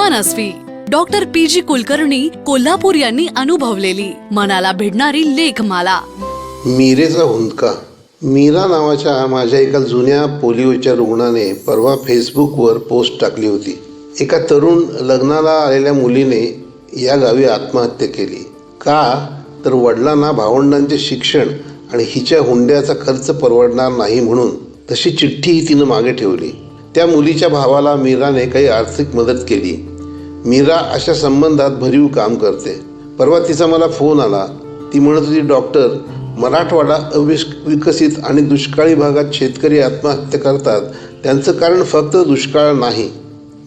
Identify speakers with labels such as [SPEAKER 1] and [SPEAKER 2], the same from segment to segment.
[SPEAKER 1] मनस्वी doctor PG Kulkarni Kolhapur यांनी अनुभवलेली मनाला भिडणारी लेखमाला.
[SPEAKER 2] मीरेचा हुंदका. मीरा नावाच्या माझ्या एका जुन्या पोलिओच्या रुग्णाने परवा फेसबुकवर पोस्ट टाकली होती. एका तरुण लग्नाला आलेल्या मुलीने या गावी आत्महत्या केली. का तर वडिलांना भावंडांचे शिक्षण आणि हिच्या हुंड्याचा खर्च परवडणार नाही म्हणून. तशी चिठ्ठीही तिनं मागे ठेवली. त्या मुलीच्या भावाला मीराने काही आर्थिक मदत केली. मीरा अशा संबंधात भरीव काम करते. परवा तिचा मला फोन आला. ती म्हणत होती, डॉक्टर, मराठवाडा अविकसित आणि दुष्काळी भागात शेतकरी आत्महत्या करतात. त्यांचं कारण फक्त दुष्काळ नाही.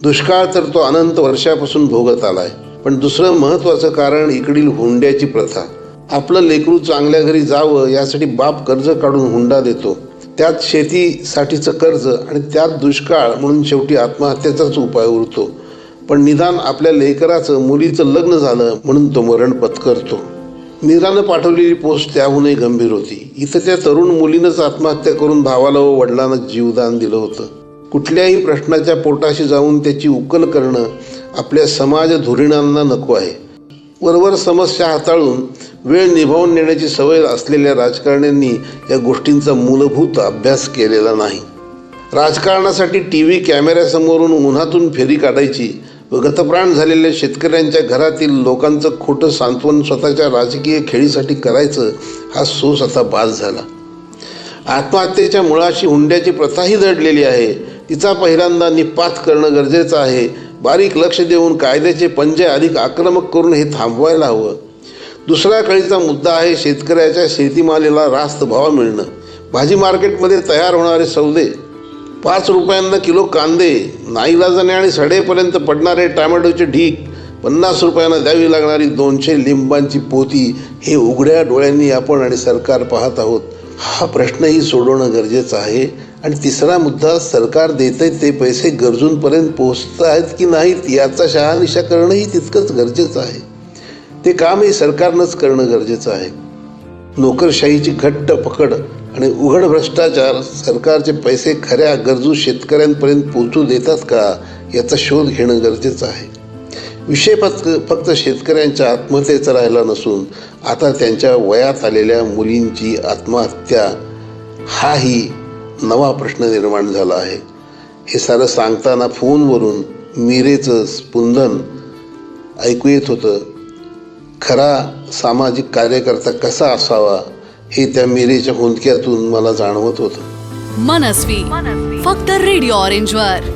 [SPEAKER 2] दुष्काळ तर तो अनंत वर्षापासून भोगत आलाय. पण दुसरं महत्त्वाचं कारण इकडील हुंड्याची प्रथा. आपलं लेकरू चांगल्या घरी जावं यासाठी बाप कर्ज काढून हुंडा देतो. त्यात शेतीसाठीचं कर्ज आणि त्यात दुष्काळ म्हणून शेवटी आत्महत्येचाच उपाय उरतो. पण निदान आपल्या लेकराचं मुलीचं लग्न झालं म्हणून तो मरण पत्करतो. मीरानं पाठवलेली पोस्ट त्याहूनही गंभीर होती. इथं त्या तरुण मुलीनंच आत्महत्या करून भावाला व वडिलांना जीवदान दिलं होतं. कुठल्याही प्रश्नाच्या पोटाशी जाऊन त्याची उकल करणं आपल्या समाज धुरीणांना नको आहे. वरवर समस्या हाताळून वेळ निभावून नेण्याची सवय असलेल्या राजकारण्यांनी या गोष्टींचा मूलभूत अभ्यास केलेला नाही. राजकारणासाठी TV कॅमेऱ्यासमोरून उन्हातून फेरी काढायची व गतप्राण झालेल्या शेतकऱ्यांच्या घरातील लोकांचं खोटं सांत्वन स्वतःच्या राजकीय खेळीसाठी करायचं हा सोस आता बास झाला. आत्महत्येच्या मुळाशी हुंड्याची प्रथाही दडलेली आहे. तिचा पहिल्यांदा निपात करणं गरजेचं आहे. बारीक लक्ष देऊन कायद्याचे पंजे अधिक आक्रमक करून हे थांबवायला हवं. दुसरा कळीचा मुद्दा आहे शेतकऱ्याच्या शेतीमालाला रास्त भाव मिळणं. भाजी मार्केटमध्ये तयार होणारे सौदे, 5 रुपयांना किलो कांदे, नाईलाजाने आणि सडेपर्यंत पडणारे टोमॅटोचे ढीक, 50 रुपयांना द्यावी लागणारी 200 लिंबांची पोती, हे उघड्या डोळ्यांनी आपण आणि सरकार पाहत आहोत. हा प्रश्नही सोडवणं गरजेचं आहे. आणि तिसरा मुद्दा, सरकार देतंय ते पैसे गरजूंपर्यंत पोहोचत आहेत की नाहीत याचा शहानिशा करणंही तितकंच गरजेचं आहे. ते कामही सरकारनंच करणं गरजेचं आहे. नोकरशाहीची घट्ट पकड आणि उघड भ्रष्टाचार सरकारचे पैसे खऱ्या गरजू शेतकऱ्यांपर्यंत पोहोचू देतात का याचा शोध घेणं गरजेचं आहे. विषय फक्त शेतकऱ्यांच्या आत्महत्येचा राहिला नसून आता त्यांच्या वयात आलेल्या मुलींची आत्महत्या हाही नवा प्रश्न निर्माण झाला आहे. हे सारं सांगताना फोनवरून मीरेचं स्पंदन ऐकू येत होतं. खरा सामाजिक कार्यकर्ता कसा असावा हे त्या मीरेच्या हुंदक्यातून मला जाणवत होतं.
[SPEAKER 1] मनस्वी फक्त रेडिओ ऑरेंजवर.